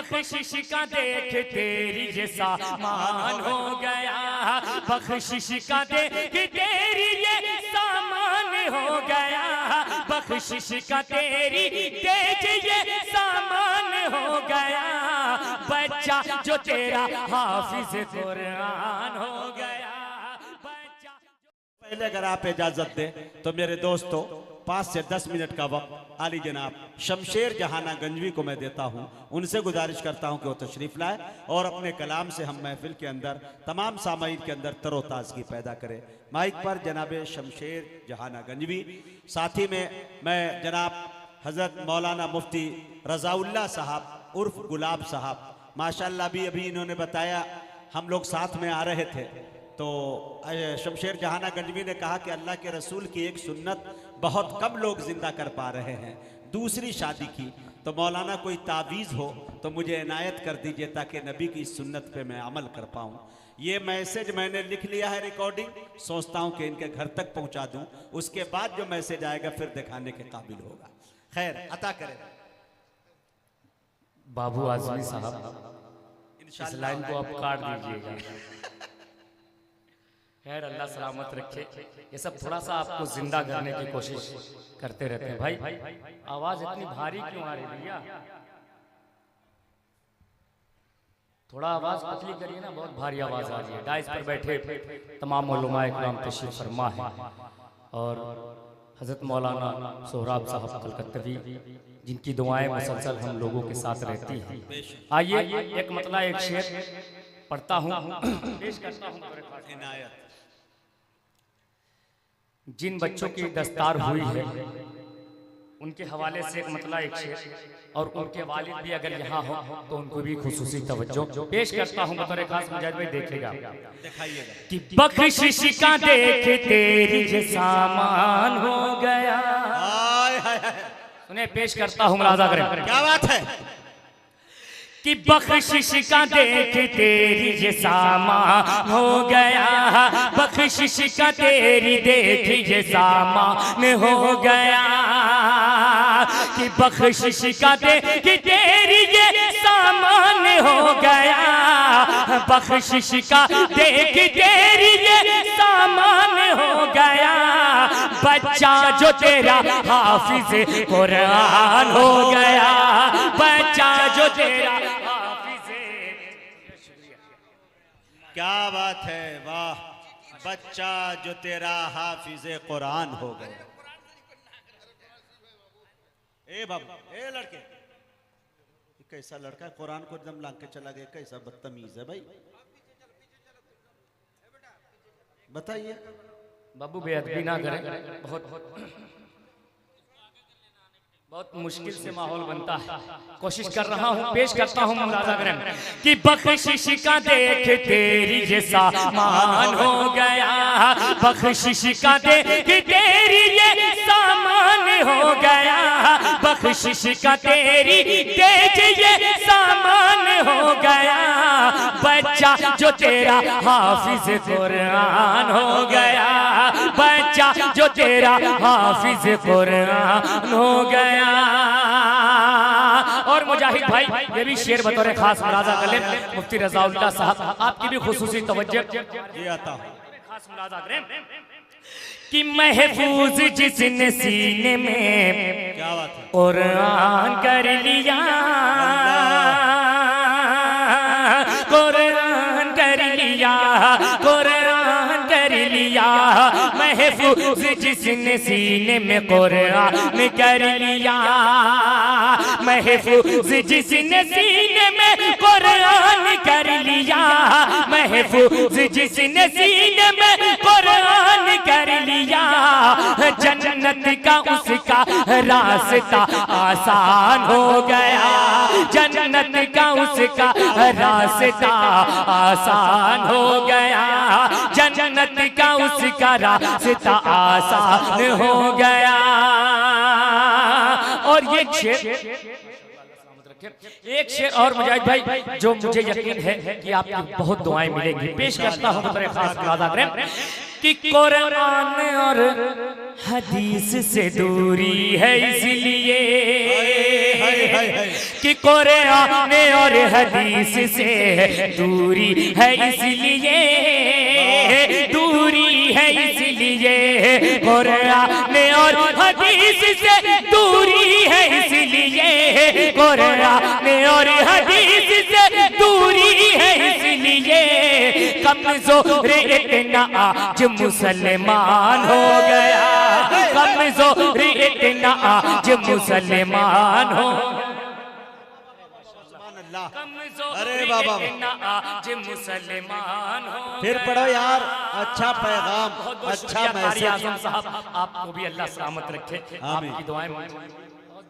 बख्शिश का देख तेरी ये सामान हो गया, बख्शिश का देख तेरी ये सामान हो गया, बख्शिश का तेरी देख ये सामान हो गया, बच्चा जो तेरा हाफिज कुरान हो गया। पहले अगर आप इजाजत दें तो मेरे दोस्तों 5 से 10 मिनट का वक्त आली जनाब शमशेर जहाना गंजवी को मैं देता हूं। उनसे गुजारिश करता हूं कि वो तशरीफ लाए और अपने कलाम से हम महफिल के अंदर तमाम सामाईन के अंदर तरोताजगी पैदा करें। माइक पर जनाब शमशेर जहाना गंजवी, साथ ही में मैं जनाब हजरत मौलाना मुफ्ती रजाउल्लाह साहब उर्फ गुलाब साहब, माशाअल्लाह अभी इन्होंने बताया हम लोग साथ में आ रहे थे तो शमशेर जहाना गंजवी ने कहा कि अल्लाह के रसूल की एक सुन्नत बहुत कम लोग जिंदा कर पा रहे हैं, दूसरी शादी की, तो मौलाना कोई तावीज़ हो तो मुझे इनायत कर दीजिए ताकि नबी की इस सुन्नत पे मैं अमल कर पाऊँ। ये मैसेज मैंने लिख लिया है रिकॉर्डिंग, सोचता हूँ कि इनके घर तक पहुँचा दूँ, उसके बाद जो मैसेज आएगा फिर दिखाने के काबिल होगा। खैर अता करें बाबू आजमी साहब, इस लाइन को आप काट दीजिएगा। खैर अल्लाह सलामत रखे। ये सब थोड़ा सा आपको जिंदा करने की कोशिश करते रहते हैं। भाई आवाज इतनी भारी क्यों आ रही है भैया? थोड़ा आवाज पतली करिए ना, बहुत भारी आवाज आ रही है। डाइस पर बैठे तमाम उलमाए इकराम तशरीफ फरमा है और हजरत मौलाना सोहराब साहब कलकत्तवी, जिनकी दुआएं मुसलसल हम लोगों के साथ रहती हैं। आइए एक मतलब एक शेर पढ़ता हूँ, पेश करता हूँ। जिन बच्चों की दस्तार हुई है उनके हवाले से एक मतलब एक शेर, और उनके वालिद भी अगर यहाँ हो तो उनको भी खुसूसी तवज्जो पेश करता हूँ। बतौर खास मुजाहिद भाई देखेगा कि बख्शिश का देख तेरी ये सामान हो गया। सुने पेश करता हूँ, मुलाजा करें। क्या बात है कि बख्शिश का देख तेरी ये सामान हो गया, बख्शिश का तेरी देख ये सामान हो गया, कि बख्शिश का देख तेरी ये सामान हो गया, बख्शिश का देख तेरी ये सामान हो गया, बच्चा जो तेरा हाफिज कुरान हो गया, बच्चा जो तेरा क्या बात है, वाह, बच्चा जो तेरा हाफिज कुरान हो गया। ए बाबू, ए लड़के, कैसा लड़का है, कुरान को एकदम लांग के चला गया, कैसा बदतमीज है भाई, बताइए। बाबू बेअदबी ना करें, बहुत मुश्किल से माहौल बनता है। कोशिश कर रहा हूँ, पेश करता हूँ, मुलाजा करें कि बख्शिश का देख तेरी ये सामान हो गया, बख्शिश का देख तेरी ये सामान हो गया, बख्शिश का तेरी देख ये सामान हो गया, बच्चा जो तेरा हाफिज कुरान हो गया, बच्चा जो तेरा हाफिज कुरान हो गया। और मुजाहिद भाई ये भी शेर बतौर खास मुलाजा कर ले, मुफ्ती रजाउल्लाह साहब आपकी भी खुसूसी तवज्जो खास मुलाजा करें कि महफूज जिसने सीने में कुरान कर लिया, कुरान कर लिया, कुरान कर लिया, महफूज जिसने सीने में कुरान कर लिया, महफूज जिसने सीने में कुरान कर लिया, महफूज जिसने सीने में कुरान कर लिया, जन्नत का उसका रास्ता आसान हो गया, जन्नत का उसका रास्ता आसान हो गया, जन्नत का उसका रास्ता आसान हो गया। और ये एक शेर और मुजाहिद भाई जो मुझे यकीन है कि आपकी बहुत दुआएं मिलेंगी, पेश करता हूँ बतौर खास मुलाजा करें कि कुरान और हदीस से दूरी है इसलिए, कि कुरान और हदीस से दूरी है इसलिए, दूरी है इसलिए, कुरान और हदीस से दूरी है इसलिए, कुरान और हदीस से दूरी है इसलिए, कमजोर इतना आज मुसलमान हो गया, कमजोर इतना आज मुसलमान हो, अरे बाबा आज मुसलमान हो। फिर पढ़ो यार, अच्छा पैगाम, अच्छा मैसेज। आजम साहब आपको भी अल्लाह सलामत रखे, आमीन। आपकी दुआएं बहुत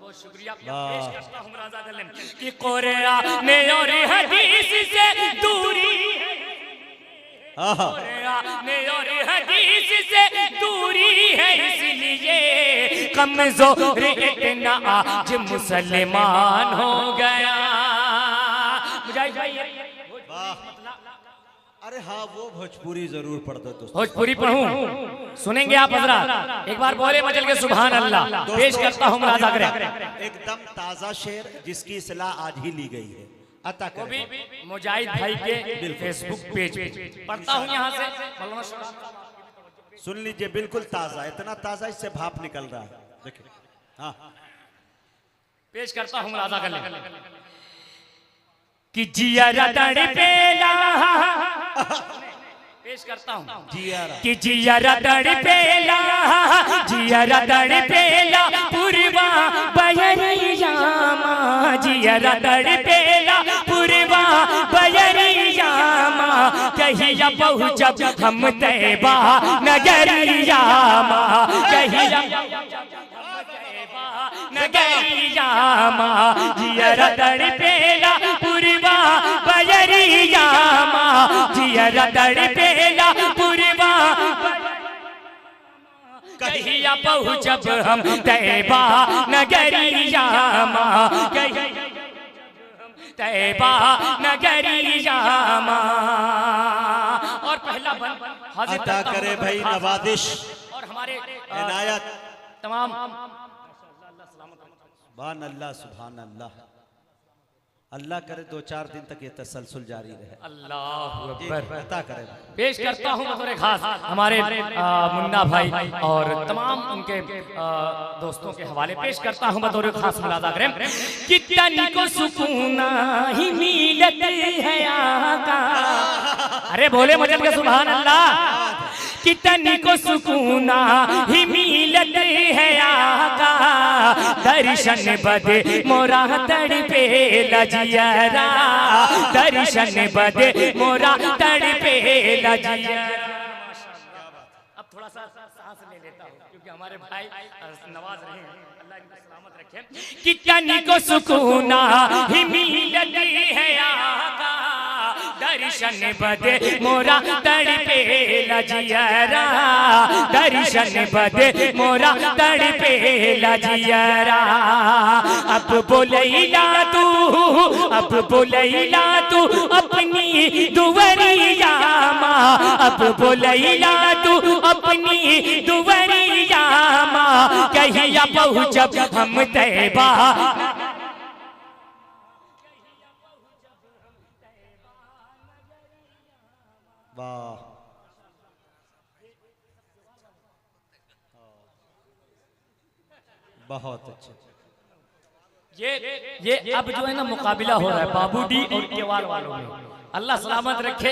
बहुत शुक्रिया पेश करता हूं राजा गलम कि कुरान और हदीस से दूरी है, कुरान और हदीस से दूरी है इसलिए, कमजोर इतना आज मुसलमान हो गया। मुजाहिद भाई अरे हाँ, वो भोजपुरी जरूर पढ़ दो दोस्तों। भोजपुरी पढ़ूं, सुनेंगे आप हजरात? एक बार बोले मचल के सुभान अल्लाह। पेश करता हूं राजा करे एकदम ताजा शेर जिसकी सलाह आज ही ली गई है, अता वो करें। भी मुजाहिद भाई के फेसबुक पेज पे पढ़ता हूं यहाँ से। सुन लीजिए, बिल्कुल ताजा, इतना ताजा इससे भाप निकल रहा है। देखिए, हाँ, पेश करता हूं राजा गले कि जिया तड़पेला, पेश करता हूं कि जिया तड़पेला, जिया तड़पेला पुरवा बयरिया मां, जिया तड़पेला पुरवा बयरिया मां, कहिया पहुंचब हम तैबा नगरिया मां, कहिया नगरिया मां, जिया तड़पेला पुरवा बयरिया मां, जिया तड़पेला पुरवा कहिया पहुंचब हम तैबा नगरिया मां, तैबा नगरिया मां। और पहला बन अता करे भाई नवादिश और हमारे इनायत तमाम सुभान अल्लाह, सुभान अल्लाह। अल्लाह करे 2-4 दिन तक ये तसलसल जारी रहे। अल्लाह जी, अकबर। अता करे। पेश करता हूं बतौर खास हमारे मुन्ना भाई और तमाम उनके दोस्तों के हवाले पेश करता हूं बतौर खास मुलाजा करें कि तन को सुकून ही मिलत है आका। अरे बोले मजल के सुभान अल्लाह। कि तन को सुकून ही मिलत है आका, दर्शन बदे मोरा तड़पे लजियरा, दर्शन बदे मोरा तड़पे लजियरा। अब थोड़ा सा सांस ले लेता हूँ क्योंकि हमारे भाई नवाज रहे हैं, अल्लाह इनको सलामत रखे। कि तन को सुकून ही मिलत है आका, दर्शन बदे मोरा तड़पे लजियरा, दर्शन बदे मोरा तड़पे लजियरा। अब बोलैला तू, अब बोलैला तू अपनी दुवरिया मां, अब बोलैला तू अपनी दुवरिया मां, कहिया पहुंचब हम तैबा। वाह, बहुत अच्छे। ये अब जो है ना मुकाबला हो रहा है बाबूडी और केवाल वालों में, अल्लाह सलामत रखे,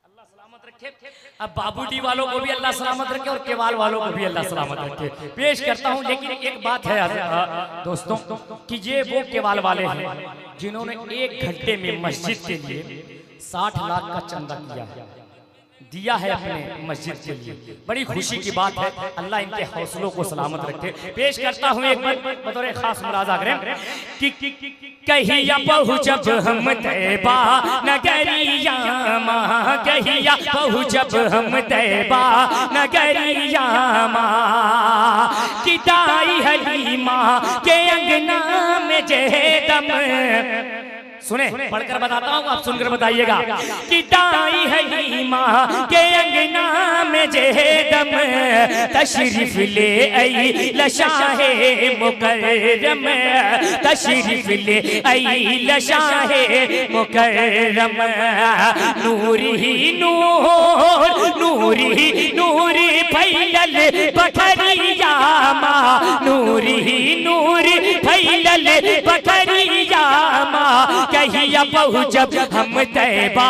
अल्लाह सलामत रखे। अब बाबूडी वालों को भी अल्लाह सलामत रखे और केवाल वालों को भी अल्लाह सलामत रखे। पेश करता हूं, लेकिन एक बात है दोस्तों कि ये वो केवाल वाले हैं जिन्होंने 1 घंटे में मस्जिद के लिए 60 लाख का चंदा दिया है अपने मस्जिद के लिए। बड़ी खुशी की बात है, अल्लाह इनके हौसलों को सलामत रखे। पेश करता हूँ एक बार बतौर खास मुलाजा करें कि कहिया पहुंचब हम तैबा नगरिया मां, कहिया पहुंचब हम तैबा नगरिया मां, कि दाई हलीमा के अंगना में जेदम सुने पढ़कर बताता हूँ, आप सुनकर बताइएगा कि दाई है हीमा के अंगना में जेदम तशरीफ ले आई लशाहे मुकर्रम, तशरीफ ले आई लशाहे मुकर्रम। नूर ही नूर, नूर ही नूर फैलल बखरिया माँ, नूर ही नूर फैलल बखरिया माँ। कहिया बहु जब हम तैबा